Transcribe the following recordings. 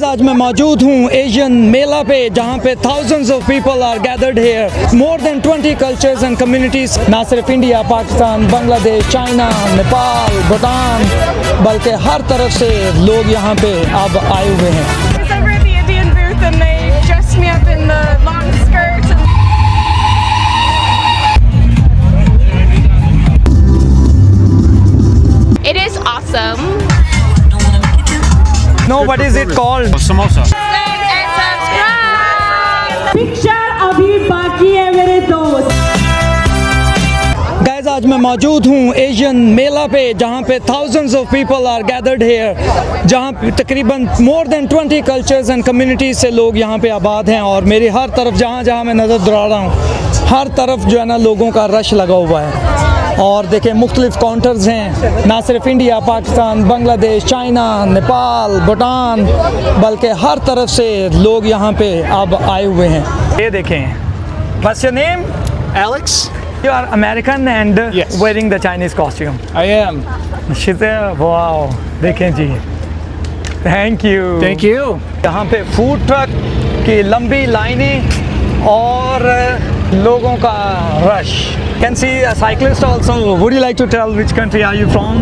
Guys आज मैं मौजूद हूँ एशियन मेला पे जहाँ पे thousands of people are gathered here. More than 20 cultures and communities, ना सिर्फ इंडिया, पाकिस्तान, बांग्लादेश, चाइना, नेपाल, भूटान, बल्कि हर तरफ से लोग यहाँ पे अब आए हुए हैं. It's over at the Indian booth and they dressed me up in the long skirt. It is awesome. No, what is it called? Samosa. Like and subscribe. Picture अभी बाकी है मेरे दोस्त. गाइस आज मैं मौजूद हूँ एशियन मेला पे जहाँ पे thousands of people are gathered here. जहाँ पे तकरीबन more than 20 cultures and communities से लोग यहाँ पे आबाद हैं और मेरी हर तरफ जहाँ मैं नज़र दौड़ा रहा हूँ हर तरफ जो है ना लोगों का रश लगा हुआ है. और देखें मुख्तलिफ काउंटर्स हैं, ना सिर्फ इंडिया, पाकिस्तान, बांग्लादेश, चाइना, नेपाल, भूटान, बल्कि हर तरफ से लोग यहाँ पे अब आए हुए हैं. ये देखें. What's your name? Alex? You are American and Yes. wearing the Chinese costume. I am. She's wow. देखें जी. Thank you. Thank you. यहाँ पे फूड ट्रक की लंबी लाइनें और लोगों का rush. Can see a cyclist also. Would you like to tell which country are you from?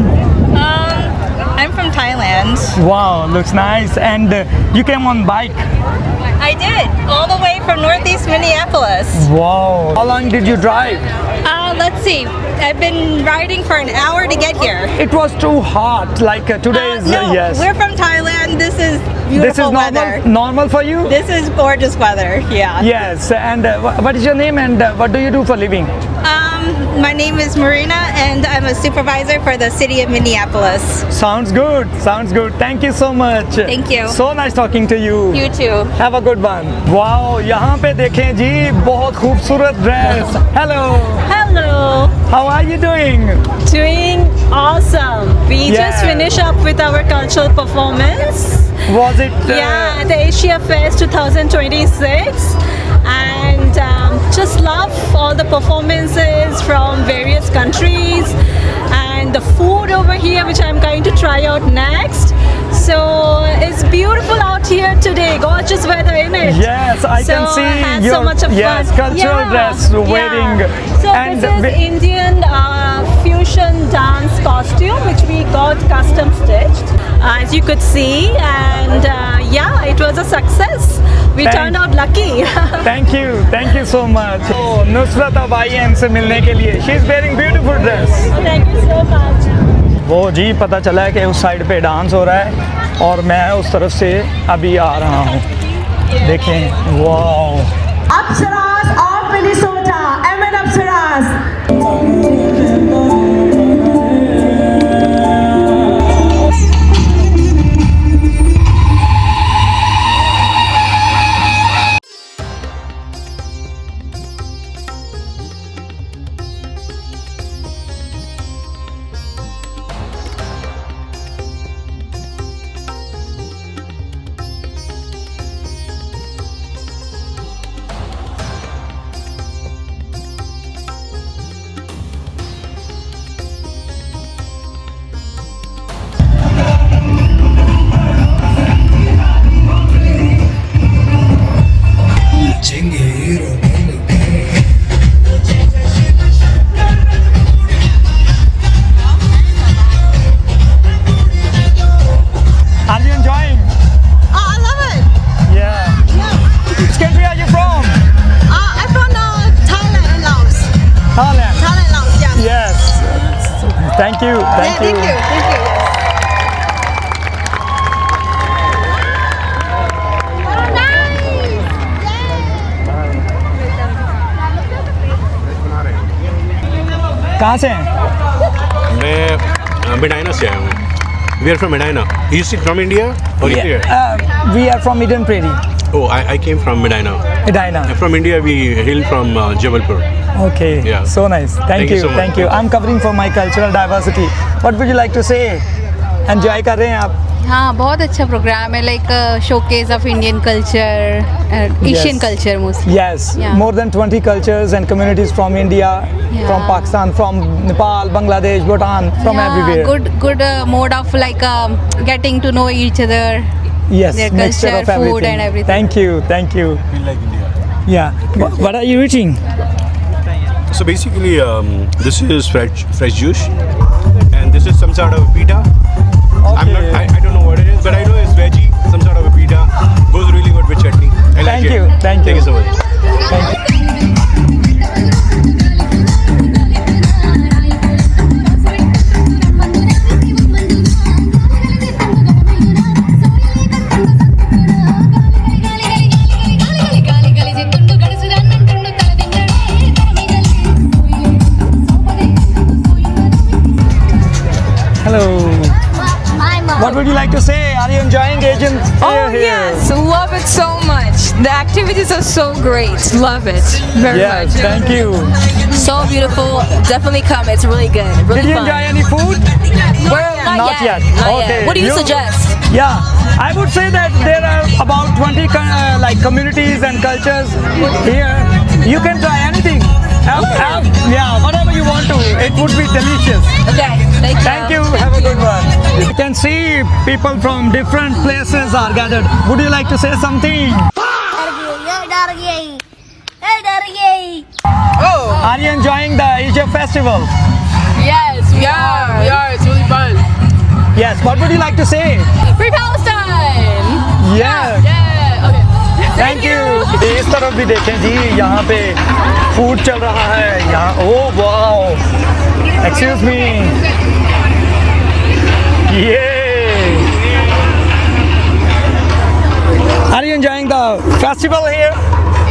I'm from Thailand. Wow, looks nice. And you came on bike. I did, all the way from Northeast Minneapolis. Wow. How long did you drive? Let's see, I've been riding for an hour to get here. It was too hot. Like today is No, yes. we're from Thailand. This is beautiful This is weather. normal for you? This is gorgeous weather, yeah. Yes. And what is your name and what do you do for living? My name is Marina and I'm a supervisor for the city of Minneapolis. Sounds good. Sounds good. Thank you so much. Thank you. So nice talking to you. You too. Have a good one. Wow, यहाँ पे देखें जी बहुत खूबसूरत dress. Hello. Hello. How are you doing? Doing awesome. We Yeah. just finished up with our cultural performance. Was it? Yeah, the Asia Fest 2026, and just love all the performances from various countries and the food over here, which I'm going to try out next. So it's beautiful out here today. Gorgeous weather, in it? Yes, I So can see I had your so much of yes fun. cultural dress wearing. So and this is Indian fusion dance costume, which we got custom stitched, as you could see, and yeah, it was a success. We turned out lucky. Thank you so much. Oh, Nusrat अब आई है इनसे मिलने के लिए. She is wearing beautiful dress. Thank you so much. वो जी पता चला है कि उस साइड पे डांस हो रहा है और मैं उस तरफ से अभी आ रहा हूँ. देखें. Wow. Apsaras of Minnesota, Emin Apsaras. Are you enjoying? Oh, I love it. Yeah. Which country are you from? I'm from Thailand and Laos. Thailand. Thailand, Laos, yeah. Yes. Thank you. Thank you. Thank you. कहाँ से हैं? मैं मेडाइना से आया हूँ. We are from Medina. You sit from India or here? We are from Eden Prairie. Oh, I came from Medina. Edina. From India, we hail from Jabalpur. Okay. Yeah. So nice. Thank you. so much. Thank you. I'm covering for my cultural diversity. What would you like to say? Enjoy कर रहे हैं आप? हाँ, बहुत अच्छा programme है. Like showcase of Indian culture, Asian culture mostly. Yes. Yeah. More than 20 cultures and communities from India, from Yeah. Pakistan, from Nepal, Bangladesh, Bhutan, from everywhere. Good mode of like getting to know each other. Yes, their mixture culture, of everything. food, and everything. Thank you, thank you. Feel like India. Yeah. What are you eating? So basically, this is fresh juice, and this is some sort of pita. I don't know what it is, but I know it's veggie, some sort of a pita. Goes really good with chutney. I like Thank it. you, thank you. Thank you so much. Hello. What would you like to say? Are you enjoying Asian fair Oh here? yes, love it so much. The activities are so great. Love it very Yes, much. thank you. So beautiful. Definitely come. It's really good. Really Did you fun. enjoy any food? Well, not yet. Not Okay. yet. What do you suggest? Yeah, I would say that there are about 20 like communities and cultures here. You can try anything. Yeah, whatever you want to. It would be delicious. Okay. Thank you. Have a good one. You can see people from different places are gathered. Would you like to say something? Are you enjoying the Asia Festival? Yes, we are. We are. It's really fun. Yes. What would you like to say? Free Palestine. Yeah. Yeah. Okay. Thank you. इस तरफ भी देखें जी, यहाँ पे food चल रहा है यहाँ। Oh wow, excuse me, yeah are you enjoying the festival here?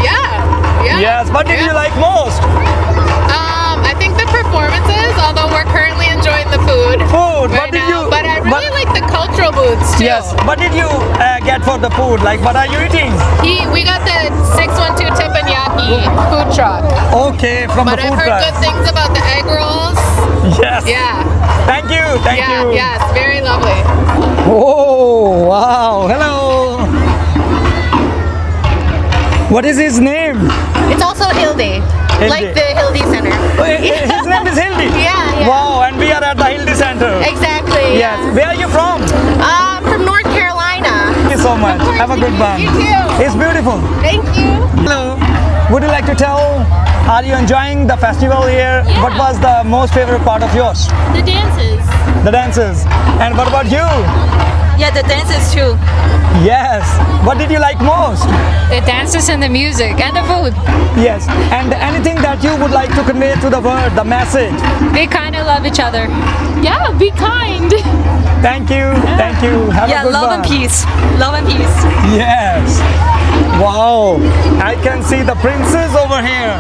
Yeah. Yes. What did you like most? I think the performances, although we're currently enjoying the food. Food. Right What did now, you? But I really like the cultural booths too. Yes. What did you get for the food? Like, what are you eating? We got the 612 teppanyaki food truck. Okay, from But the I've food heard truck. good things about the egg rolls. Yes. Yeah. Thank you. Thank yeah. you. Yes. Very lovely. Oh, wow. Hello. What is his name? It's also Hildy, Hildy. like the Hildy Center. Oh, his name is Hildy. Yeah, yeah. Wow, and we are at the Hildy Center. Exactly. Yes. Where are you from? From North Carolina. Thank you so much. Have a good one. You too. It's beautiful. Thank you. Hello. Would you like to tell? Are you enjoying the festival here? What was the most favorite part of yours? The dances. The dances. And what about you? Yeah, the dances too. Yes. What did you like most? The dances and the music and the food. Yes. And anything that you would like to convey to the world, the message? They kind of love each other. Yeah, be kind. Thank you. Thank you. Have a good one. peace. Love and peace. Yes. Wow. I can see the princess over here.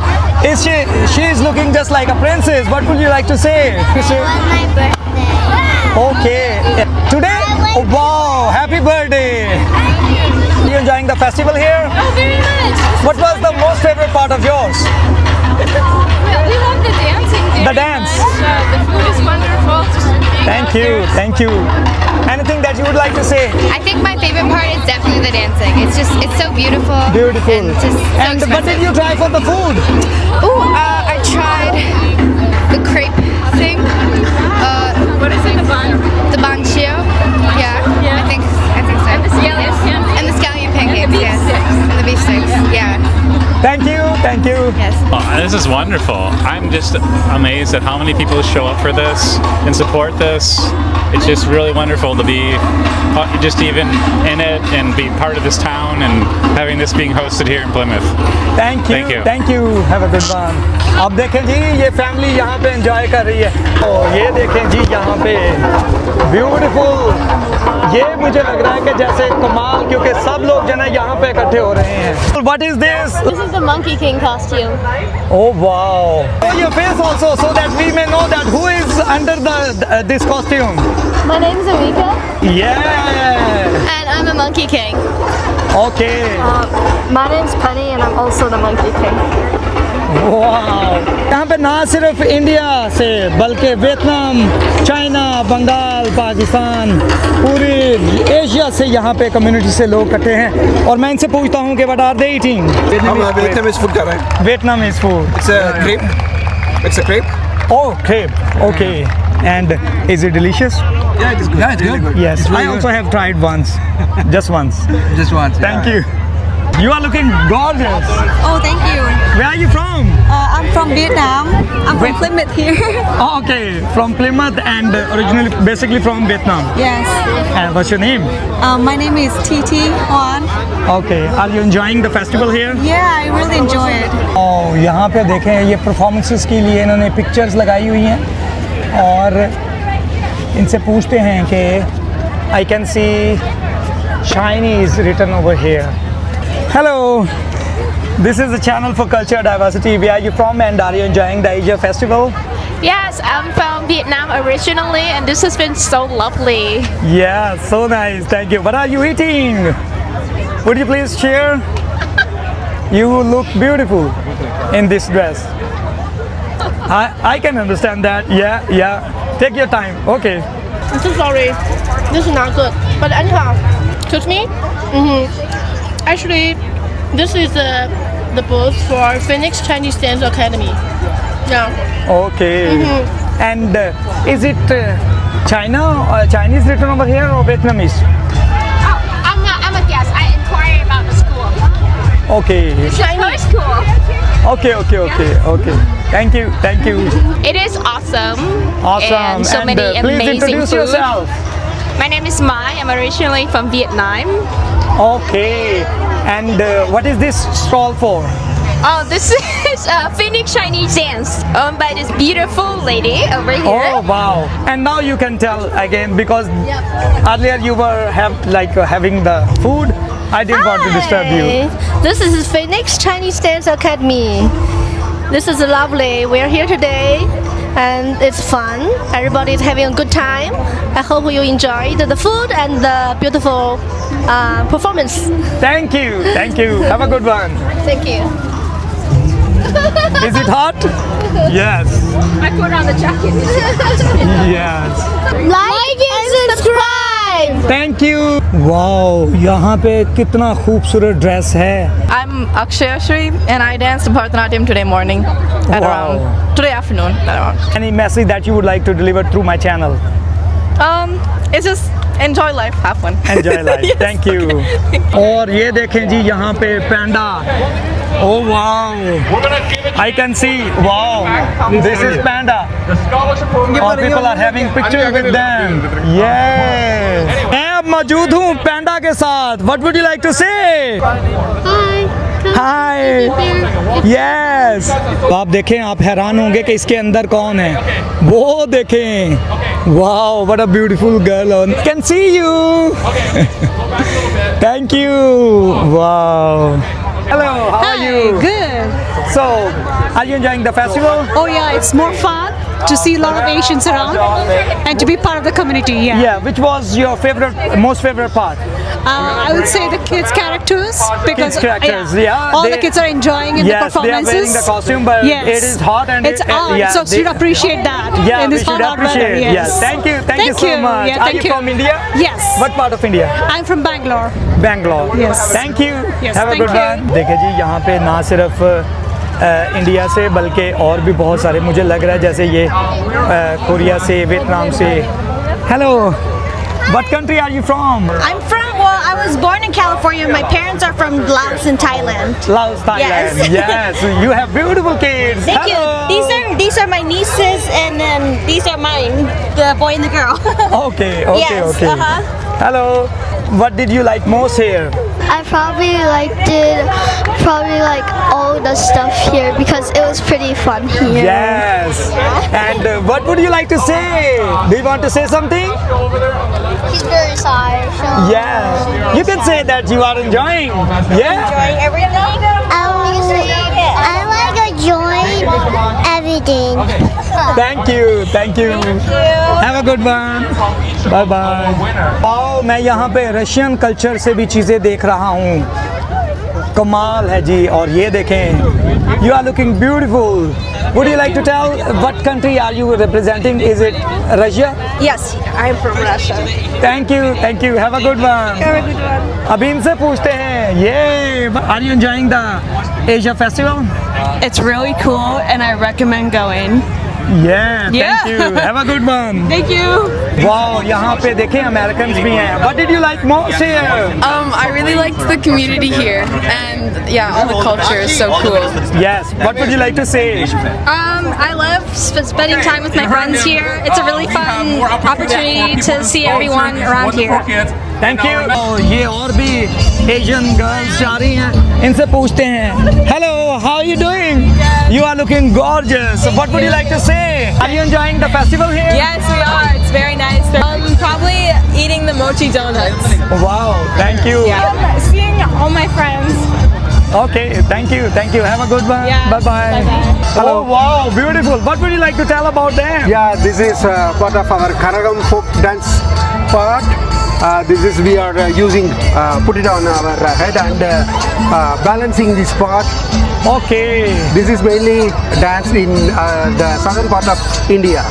Is she is looking just like a princess. What would you like to say? my birthday. Okay. Today? Oh, wow. Happy birthday. Are you enjoying the festival here? Oh, very much. What was the most favorite part of yours? We love the dancing. The dance. The food is wonderful. Thank you. Thank you. Anything that you would like to say? I think my favorite part is definitely the dancing. It's so beautiful. Beautiful. And just so And what did you try for the food? Ooh, I tried the crepe thing. What is it? The bun? The banchio. Yeah. I think so. And the scallion pancakes? And the scallion pancakes. beef Yes. sticks. And the beef sticks. Yeah. Thank you. Thank you. Yes. Oh, this is wonderful. I'm just amazed at how many people show up for this and support this. It's just really wonderful to be just even in it and be part of this town and having this being hosted here in Plymouth. Thank you. Thank you. Thank you. Have a good one. अब देखें जी, ये family यहाँ पे enjoy कर रही है। ओ, ये देखें जी यहाँ पे ब्यूटीफुल। ये मुझे लग रहा है कि जैसे कमाल, क्योंकि सब लोग जो है ना यहाँ पे इकट्ठे हो रहे हैं। What is this? This is the Monkey King costume. Oh wow! Show your face also, so that we may know that who is under the this costume. My name is Amika. Yeah. And I'm a Monkey King. Okay. My name's Penny and I'm also the Monkey King. वाह, यहाँ पे ना सिर्फ India से बल्कि Vietnam, China, Bengal, Pakistan, पूरी Asia से यहाँ पे कम्युनिटी से लोग इकट्ठे हैं। और मैं इनसे पूछता हूँ कि व्हाट आर दे ईटिंग? हम वियतनामीज फूड कर रहे हैं। Vietnamese food. It's a crepe. It's a crepe. Oh, crepe. Okay. And is it delicious? Yeah, it is good. Yeah, it's good. Yes, It's really I also good. have tried once, just once. Just once. Thank you. You are looking gorgeous. Oh, thank you. Where are you from? I'm from Vietnam. I'm from Plymouth here. Oh, okay, from Plymouth and originally, basically from Vietnam. Yes. And what's your name? My name is TT Juan. Okay, are you enjoying the festival here? Yeah, I really enjoy it. Oh, यहाँ पे देखें ये performances के लिए इन्होंने pictures लगाई हुई हैं और इनसे पूछते हैं कि I can see Chinese written over here. Hello, this is the channel for culture diversity. Where are you from and are you enjoying the Asia Festival? Yes, I'm from Vietnam originally, and this has been so lovely. Yeah, so nice. Thank you. What are you eating? Would you please share? You look beautiful in this dress. I can understand that. Yeah. Take your time. Okay. I'm so sorry. This is not good. But anyhow, excuse me? Actually, this is the booth for Phoenix Chinese Dance Academy. Yeah. Okay. And is it Chinese written over here or Vietnamese? I'm a guest. I inquire about the school. Okay. Chinese school. Okay. Thank you. It is awesome. Awesome. And so many please amazing introduce food. yourself. My name is Mai. I'm originally from Vietnam. Okay. And what is this stall for? Oh, this is Phoenix Chinese Dance owned by this beautiful lady over here. Oh wow! And now you can tell again because earlier you were having the food. I didn't want to disturb you. This is Phoenix Chinese Dance Academy. This is lovely. We're here today and it's fun. Everybody is having a good time. I hope you enjoyed the food and the beautiful performance. Thank you. Have a good one. Thank you. Is it hot? Yes. I put on the jacket. Yes. Like and subscribe. Thank you. Wow, यहाँ पे कितना खूबसूरत dress है. I'm Akshaya Shri and I danced Bharatanatyam today morning at around today afternoon at around. Any message that you would like to deliver through my channel? It's just enjoy life, have fun. Enjoy life. Yes, Thank you. और ये देखें जी यहाँ पे पैंडा. Oh wow! I can see. Wow! This is panda. All people are having pictures with them. Yes. मैं अब मौजूद हूँ पैंडा के साथ. What would you like to say? Hi. Yes. तो आप देखें, आप हैरान होंगे कि इसके अंदर कौन है. वो देखें. Wow! What a beautiful girl. Can see you. Thank you. Wow. Hello, how are you? Good. So, are you enjoying the festival? Oh yeah, it's more fun to see a lot of Asians around and to be part of the community. Yeah, which was your most favorite part? I would say the kids' characters because Kids' characters, yeah, all they- the kids are enjoying in the Yes, they are performances. wearing the costume, but yes. it is hot and it's on, yeah, so they- should appreciate that. Yeah, in we this should hot weather. appreciate. Yes. Thank you so much. Yeah, Are thank you from India? Yes. What part of India? I'm from Bangalore. Bangalore. Yes. Thank you. Yes, Have a thank good you. one. देखिए जी, यहाँ पे ना सिर्फ India से बल्कि और भी बहुत सारे, मुझे लग रहा है जैसे ये कोरिया से, वियतनाम से. Hello. What country are you from? I'm from, I was born in California. My parents are from Laos and Thailand. Laos, Thailand. Yes. You have beautiful kids. Thank Hello. you. These are my nieces, and then these are mine, the boy and the girl. Okay. Yes, Hello. What did you like most here? I probably liked it, all the stuff here because it was pretty fun here. Yes. And what would you like to say? Do you want to say something? He's very sorry. So Yeah. You can say that you are enjoying. Yeah. Enjoying everything. I like enjoying everything. Thank you. Have a good one. Bye bye. आओ, मैं यहाँ पे Russian culture से भी चीज़ें देख रहा हूँ. कमाल है जी. और ये देखें. You are looking beautiful. Would you like to tell what country are you representing? Is it Russia? Yes, I'm from Russia. Thank you. Have a good one. अभी इनसे पूछते हैं. Yeah. Are you enjoying the Asia Festival? It's really cool and I recommend going. Yeah, Yeah. thank you. Have a good one. Thank you. Wow, यहाँ पे देखें Americans भी हैं. What did you like most here? I really liked the community here, and yeah, all the culture is so cool. Yes. What would you like to say? I love spending time with my friends here. It's a really fun opportunity to see everyone around here. Thank you. Oh, ये और भी Asian girls जा रही हैं. इनसे पूछते हैं. Hello, how are you doing? You are looking gorgeous. What would you like to say? Are you enjoying the festival here? Yes, we are. It's very nice. Probably eating the mochi donuts. Wow, thank you. Seeing all my friends. Okay, thank you. Thank you. Have a good one. Yeah. Bye bye. Bye-bye. Hello. Oh, wow, beautiful. What would you like to tell about them? Yeah, this is part of our Karagam folk dance part. This is we are using put it on our head and balancing this part. Okay. This is mainly danced in the southern part of India.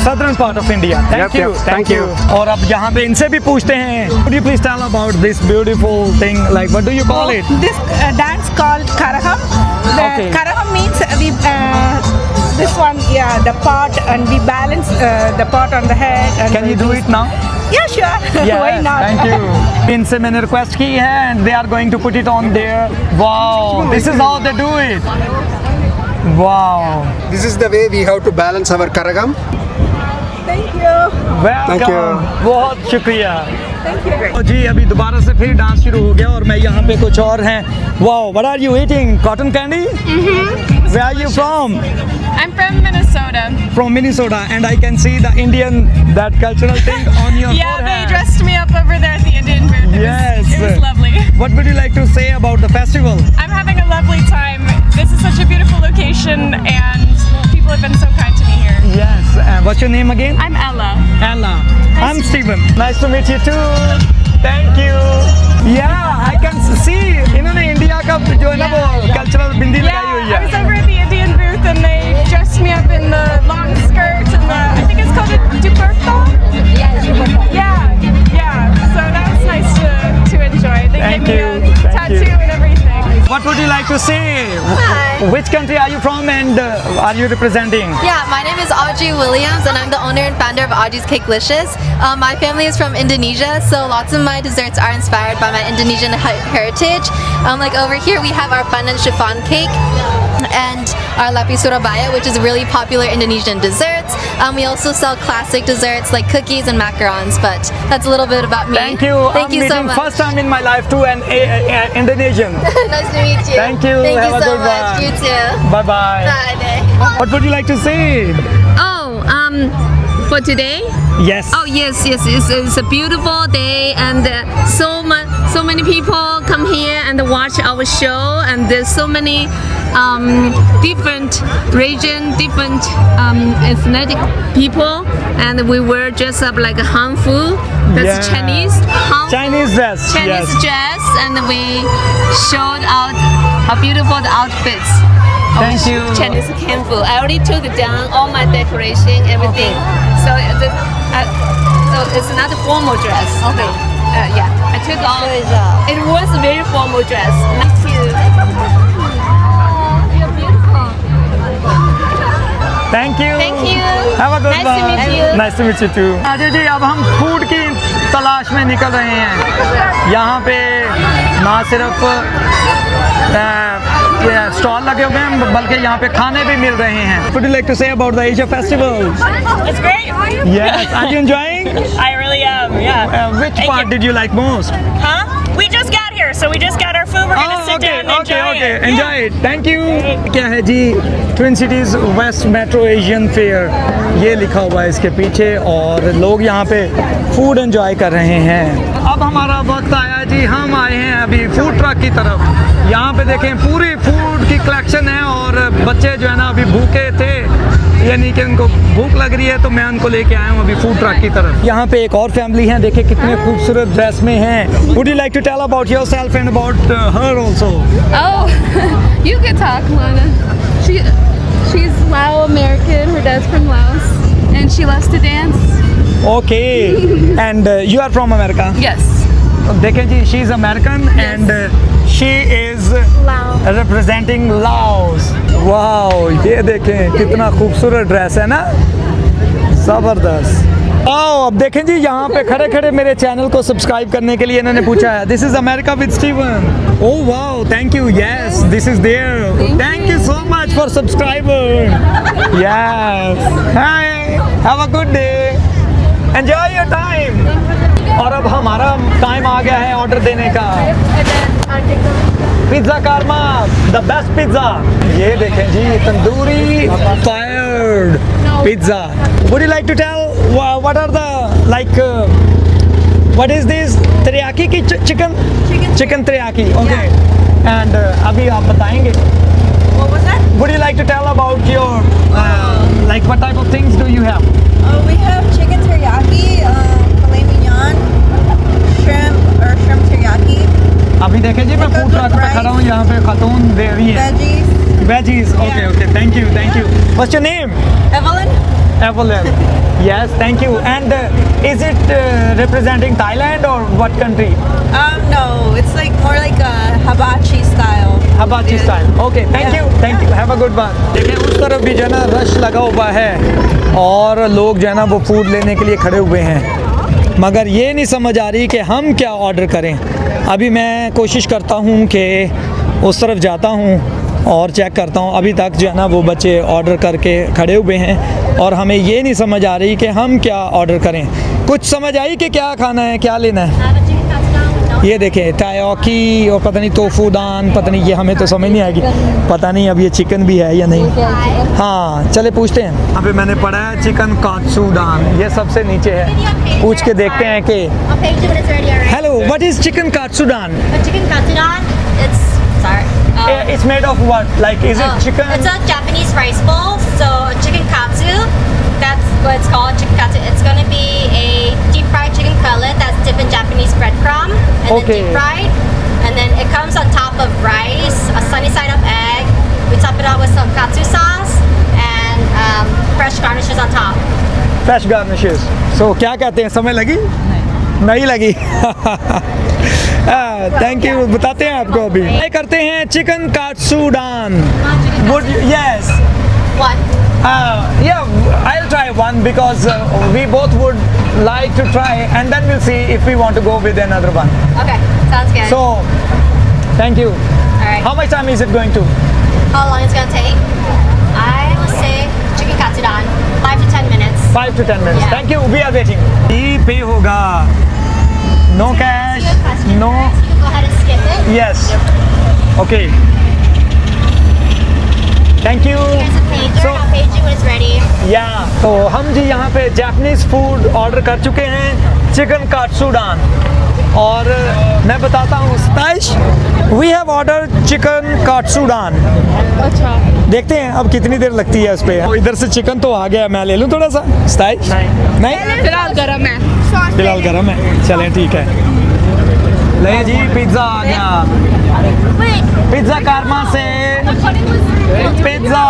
Southern part of India. Thank Yep, you. yep. Thank Thank you. you. और अब यहाँ पे इनसे भी पूछते हैं. Could you please tell about this beautiful thing? Like, what do you call it? This dance called Karaham. Okay. Karaham means this one, yeah, the pot, and we balance the pot on the head. And Can you do it now? Yeah, sure. Yes, Why not? Thank you. इनसे मैंने request की है and they are going to put it on there. Wow. This is how they do it. Wow. This is the way we have to balance our Karagam. Thank you. Welcome. Thank you. बहुत शुक्रिया. Thank you. तो जी अभी दोबारा से फिर dance शुरू हो गया और मैं यहाँ पे कुछ और हैं. Wow, what are you eating? Cotton candy? Where are you from? I'm from Minnesota. From Minnesota, and I can see the Indian, that cultural thing on your Yeah, they forehead. dressed me up over there at the Indian booth. Yes. It was lovely. What would you like to say about the festival? I'm having a lovely time. This is such a beautiful location, and people have been so kind to me here. Yes. What's your name again? I'm Ella. Ella. I'm Steven. Nice to meet you too. Thank you. Yeah, I can see. इन्होंने India का जो है ना वो cultural बिंदी लगाई हुई I was है. over at the Indian booth, and they dressed me up in the long skirt and the, I think it's called a duperta. Yeah, yeah. So that was nice to enjoy. They Thank gave you. me a Thank tattoo you. and everything. What would you like to say? Hi. Which country are you from and are you representing? Yeah, my name is Audrey Williams and I'm the owner and founder of Audrey's Cakelicious. My family is from Indonesia, so lots of my desserts are inspired by my Indonesian heritage. Like over here we have our pandan chiffon cake and our lapis surabaya, which is really popular Indonesian desserts. We also sell classic desserts like cookies and macarons, but that's a little bit about me. Thank you. Thank I'm you so meeting much. first time in my life too an Indonesian. Nice to meet you. Thank you. Thank Have you a so good much. one. You too. Bye bye. Bye. What would you like to say? For today? Yes. Oh yes, it's a beautiful day, and so many people come here and watch our show, and there's so many different region, different ethnic people, and we were dressed up like a Hanfu, that's Yeah. Chinese. Hanfu, Chinese dress. Chinese Yes. dress, and we showed out how beautiful the outfits. Thank you. Chinese Hanfu. I already took down all my decoration, everything. So it's not a formal dress. Okay. Yeah, I took all. It was a very formal dress. Nice to. You're beautiful. Thank you. Thank you. Have a good Nice one. to meet you. Nice to meet you too. Ajay ji अब हम food की तलाश में निकल रहे हैं. यहाँ पे ना सिर्फ स्टॉल लगे हुए हैं बल्कि यहाँ पे खाने भी मिल रहे हैं. What would you like to say about the Asia Festival? It's great. Yes. Are you enjoying? I really am. Yeah. Which part did you like most? Huh? We just got here, so we just got our food. We're gonna sit down and enjoy it. Enjoy it. Thank you. क्या है जी? Twin Cities West Metro Asian Fair ये लिखा हुआ है इसके पीछे और लोग यहाँ पे फूड एंजॉय कर रहे हैं. अब हमारा वक्त आया जी, हम आए हैं अभी फूड ट्रक की तरफ. यहाँ पे देखें पूरी फूड की कलेक्शन है और बच्चे जो है ना अभी भूखे थे, यानी कि उनको भूख लग रही है तो मैं उनको लेके आया हूँ अभी फूड ट्रक की तरफ. यहाँ पे एक और फैमिली है, देखिए कितने खूबसूरत ड्रेस में हैं. Would you like to tell about yourself and about her also? Oh, you can talk, Lana. She's Lao American. Her dad's from Laos, and she loves to dance. Okay. And you are from America? Yes. देखें जी, she is American and she is Laos. Representing Laos. Wow, ये देखें कितना खूबसूरत dress है ना, ज़बरदस्त। आओ अब देखें जी, यहाँ पे खड़े खड़े मेरे चैनल को सब्सक्राइब करने के लिए इन्होंने पूछा है, this is America with Steven. Oh wow, thank you, yes this is there, thank you so much for subscriber, yes, hi, have a good day, enjoy your time. और अब हमारा टाइम आ गया है ऑर्डर देने का। पिज्ज़ा कारमा, the best pizza. ये देखें जी, tandoori fired pizza. Would you like to tell what are the what is this teriyaki की chicken teriyaki? Okay. And अभी आप बताएंगे। What was that? Would you like to tell about your what type of things do you have? We have chicken teriyaki, filet mignon, shrimp teriyaki. अभी देखें जी, मैं food truck पे खड़ा हूँ, यहाँ पे खातून दे रही है। Veggies. Okay, okay. Thank you. What's your name? Evelyn. Yes, thank you. And is it representing Thailand or what country? No, it's more like a hibachi style. Hibachi style. Okay, thank you. Have a good one. देखिए उस तरफ भी जो है ना rush लगा हुआ है और लोग जो है ना वो फूड लेने के लिए खड़े हुए हैं, मगर ये नहीं समझ आ रही कि हम क्या ऑर्डर करें। अभी मैं कोशिश करता हूँ कि उस तरफ जाता हूँ और चेक करता हूँ। अभी तक जो है ना वो बच्चे ऑर्डर करके खड़े हुए हैं और हमें ये नहीं समझ आ रही कि हम क्या ऑर्डर करें। कुछ समझ आई कि क्या खाना है, क्या लेना है? ये देखें टायोकी और पता नहीं तोफू दान, पता नहीं, ये हमें तो समझ नहीं आएगी, पता नहीं अब ये चिकन भी है या नहीं। हाँ चले पूछते हैं। अभी मैंने पढ़ा है चिकन कात्सू दान, ये सबसे नीचे है, पूछ के देखते हैं कि हेलो व्हाट इज चिकन कात्सू दान? Chicken katsudan, It's made of what? Is it chicken? It's a Japanese rice bowl, so chicken katsu, that's what it's called, chicken katsu. It's going to be a deep fried chicken cutlet that's dipped in Japanese breadcrumb and then deep fried. And then it comes on top of rice, a sunny side up egg. We top it out with some katsu sauce and fresh garnishes on top. Fresh garnishes. So क्या कहते हैं, समय लगी? नहीं लगी। Thank you, बताते हैं आपको। अभी ट्राई करते हैं chicken कात्सुदान। Would you, yes. One. Yeah, I'll try one because we both would like to try, and then we'll see if we want to go with another one. Okay, sounds good. So, thank you. All right. How much time is it going to? How long it's going to take? I will say chicken katsudan, 5 to 10 minutes. 5 to 10 minutes. Yeah. Thank you. We are waiting. ये पे होगा. No cash. No. You can go ahead and skip it. Yes. Okay. Thank you. Here's a pager. I'll page you when it's ready. Yeah. तो हम जी यहाँ पे Japanese food order कर चुके हैं, चिकन कात्सुदान। और मैं बताता हूँ स्ताइश, वी हैव ऑर्डर चिकन कात्सुदान। अच्छा, देखते हैं अब कितनी देर लगती है उस पर। इधर से चिकन तो आ गया, मैं ले लूँ थोड़ा सा स्ताइश? नहीं, फिलहाल गरम है। फिलहाल गर्म है, चलें ठीक है। ले जी पिज्ज़ा आ गया, पिज्ज़ा कारमा से pizza,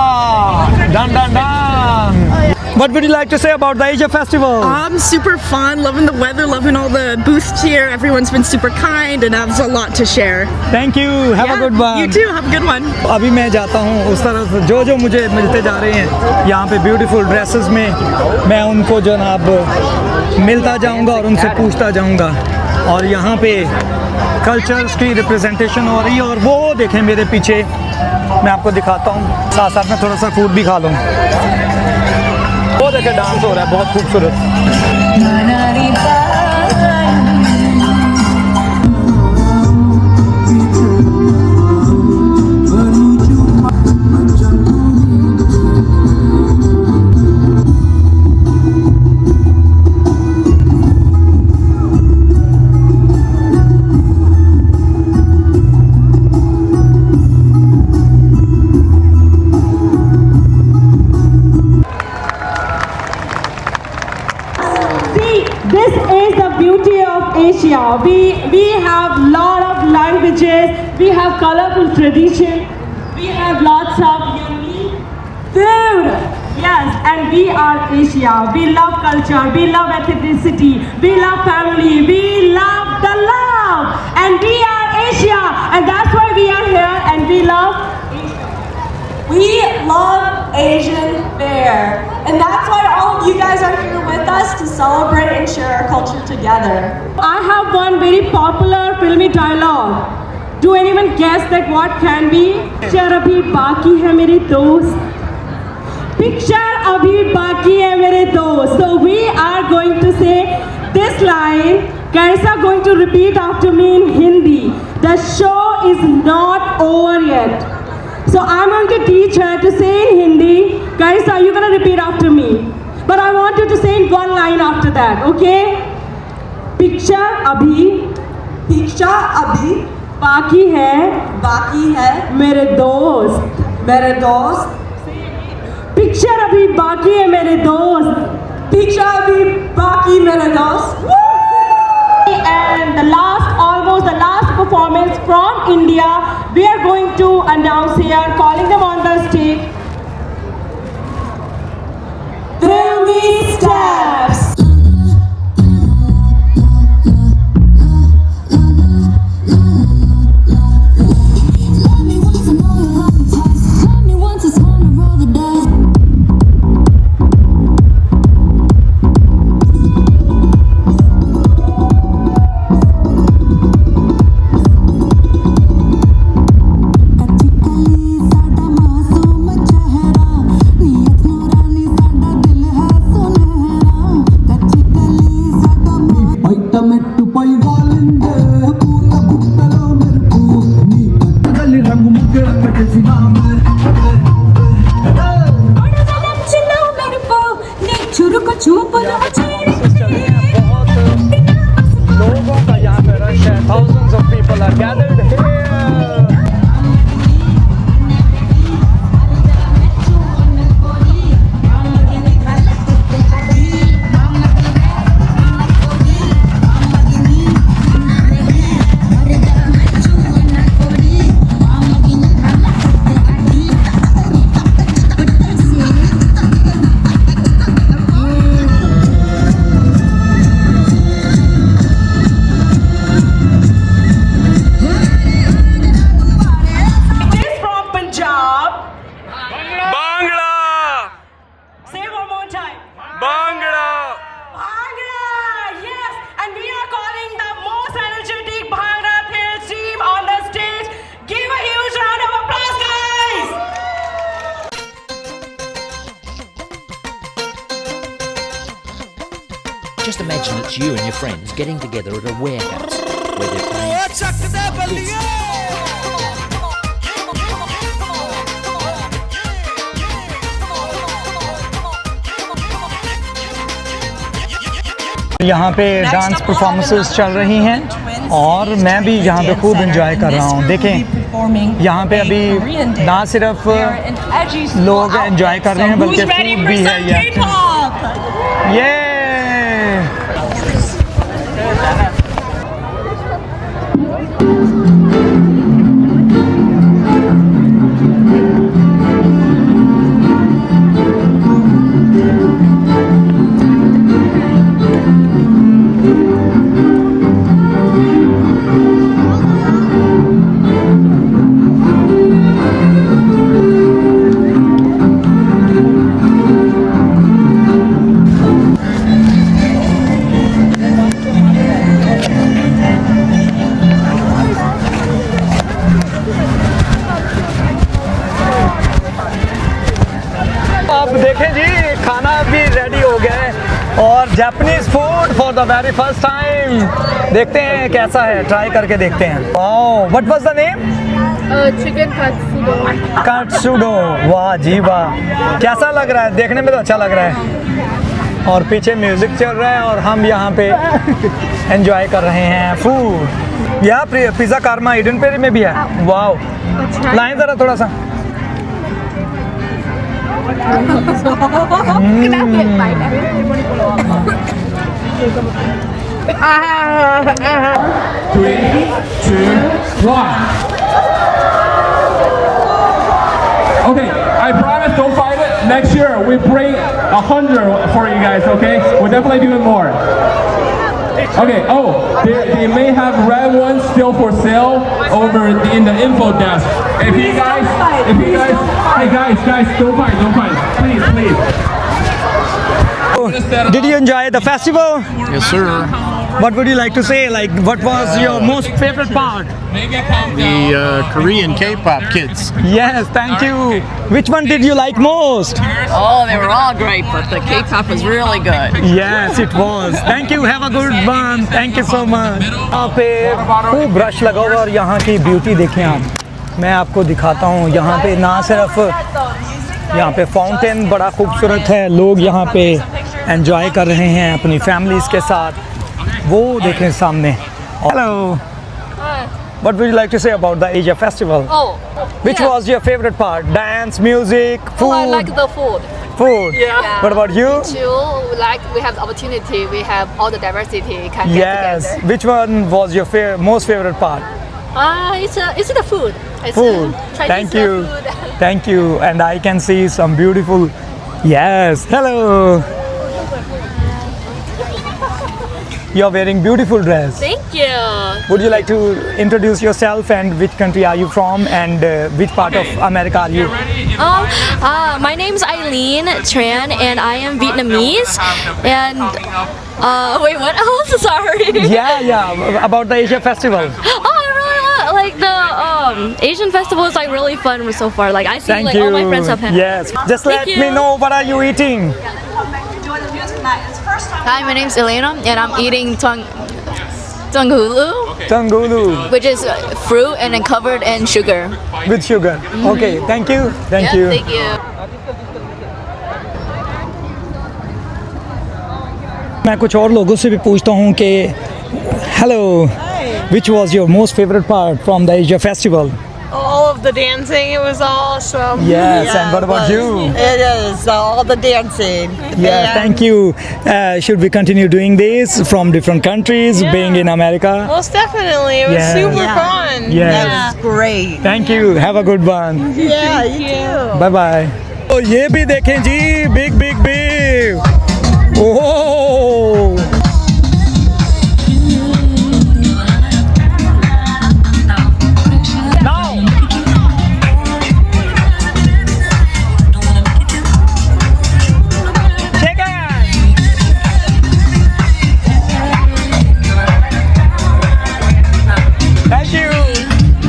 done done done. What would you like to say about the Asia Festival? Super fun, loving the weather, loving all the booths here. Everyone's been super kind and has a lot to share. Thank you. Have a good one. You too. Have a good one. अभी मैं जाता हूँ उस तरफ, जो मुझे मिलते जा रहे हैं यहाँ पे ब्यूटीफुल ड्रेसेस में, मैं उनको जनाब मिलता जाऊँगा और उनसे पूछता जाऊँगा। और यहाँ पे कल्चर्स की रिप्रेजेंटेशन हो रही है। और वो देखें मेरे पीछे, मैं आपको दिखाता हूँ, साथ साथ में थोड़ा सा फूड भी खा लूँ। वो देखें डांस हो रहा है, बहुत खूबसूरत। We have lot of languages, we have colorful tradition, we have lots of yummy food. Yes, and we are Asia. We love culture, we love ethnicity, we love family, we love the love, and we are Asia, and that's why we are here, and we love Asian fare. And that's why all of you guys are here with us to celebrate and share our culture together. I have one very popular filmy dialogue. Do anyone guess that what can be? Picture abhi baki hai mere dost. Picture abhi baki hai mere dost. So we are going to say this line. Guys are going to repeat after me in Hindi. The show is not over yet. So I'm going to teach her to say in Hindi. Guys, are you going to repeat after me? But I want you to say in one line after that, okay? Picture abhi बाकी है मेरे दोस्त Picture abhi बाकी है मेरे दोस्त And almost the last performance from India, we are going to announce here, calling them on the stage. Filmy Steps. Thousands of people are gathered here. Just imagine it's you and your friends getting together at a warehouse where they're playing यहाँ पे dance performances चल रही हैं और मैं भी यहाँ पे खूब एंजॉय कर रहा हूँ। देखें यहाँ पे अभी ना सिर्फ लोग एंजॉय कर रहे हैं बल्कि फूड भी है ये देखें जी खाना भी रेडी हो गया है और Japanese food for the very first time देखते हैं कैसा है, ट्राई करके देखते हैं। Wow, what was the name? Chicken katsudon. वाह जी वाह, कैसा लग रहा है? देखने में तो अच्छा लग रहा है और पीछे म्यूजिक चल रहा है और हम यहाँ पे एंजॉय कर रहे हैं फूड। यहाँ पिज़्ज़ा कारमा ईडन पेरी में भी है। वाह, लाएं ज़रा थोड़ा सा। 3, 2, 1 Okay, I promise don't fight it. Next year we bring 100 for you guys, okay? We're definitely doing more. Okay. Oh, they may have red ones still for sale over in the info desk. If you guys, hey guys, don't fight, please. Did you enjoy the festival? Yes, sir. What would you like to say? Like, what was your most favorite part? The Korean K-pop kids. Yes, thank you. Which one did you like most? Oh, they were all great, but the K-pop was really good. Yes, it was. Thank you. Have a good one. Thank you so much. यहाँ पे खूब brush लगा हुआ और यहाँ की beauty देखें आप. मैं आपको दिखाता हूँ. यहाँ पे ना सिर्फ यहाँ पे फाउंटेन बड़ा खूबसूरत है. लोग यहाँ पे एंजॉय कर रहे हैं अपनी फैमिलीज के साथ. वो देखें सामने. Hello. What would you like to say about the Asia Festival? Oh, Which was your favorite part? Dance, music, food? I like the food. Food. Yeah. What about you? Me too. Like we have the opportunity, we have all the diversity can Yes. get together. Which one was your most favorite part? It's the food. It's Food. Chinese Thank you. food. Thank you. And I can see some beautiful. Yes. Hello. You're wearing beautiful dress. Thank you. Would you like to introduce yourself and which country are you from and which part of America are you? My name's Eileen Tran and I am Vietnamese. And wait, what else? Sorry. Yeah. About the Asia Festival. Oh, I really like the Asian festival is like really fun so far. Like I see Thank like you. all my friends have had. Yes. Just let me know what are you eating. Hi, my name's Elena, and I'm eating tungulu, Tungulu. which is fruit and then covered in sugar. With sugar. Okay. Thank you. Thank you. Thank you. मैं कुछ और लोगों से भी पूछता हूँ कि Hello. Which was your most favorite part from the Asia Festival? All of the dancing, it was awesome. Yes, and what about you? It is, all the dancing. Yeah, thank you. Should we continue doing this from different countries, being in America? Most definitely, it was Yeah. super Yeah. fun. Yes. That was great. Thank you. Have a good one. Yeah, you too. Bye bye. तो ये भी देखें जी, big. Oh.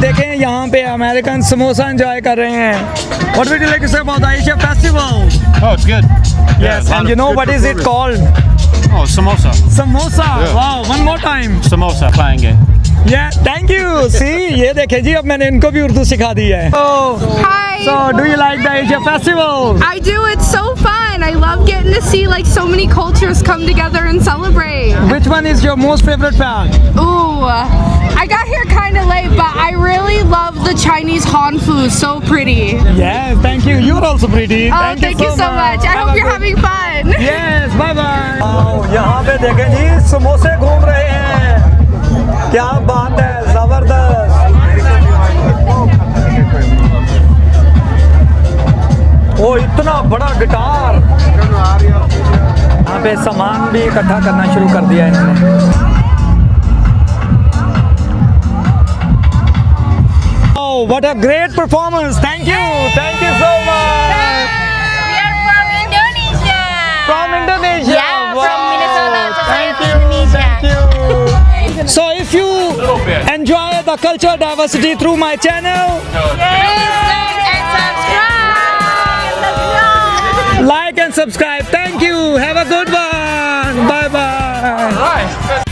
देखें यहाँ पे American samosa enjoy कर रहे हैं. What would you like to say about the Asia Festival? Oh, it's good. Yes, and you know what is it called? Oh, samosa. Samosa. Yeah. Wow, one more time. Samosa, खाएंगे. Yeah, thank you. See, ये देखें जी, अब मैंने इनको भी उर्दू सिखा दी है. Hi. So, do you like the Asia Festival? I do. It's so fun. I love getting to see like so many cultures come together and celebrate. Which one is your most favorite part? Ooh, I got here kind of late, but I really love the Chinese Han food. So pretty. Yes, thank you. You're also pretty. Oh, thank you so much. I hope you're having fun. Yes, bye bye. यहाँ पे देखें जी, समोसे घूम रहे हैं. क्या बात है, जबरदस्त. ओ इतना बड़ा गिटार. यहाँ पे सामान भी इकट्ठा करना शुरू कर दिया इन्होंने. Oh, what a great performance. Thank you. Thank you so much. We are from Indonesia. From Indonesia. Yeah, Wow. from Minnesota. Thank you. Indonesia. Thank you. So if you enjoy the cultural diversity through my channel, like and subscribe. Thank you. Have a good one. Bye bye.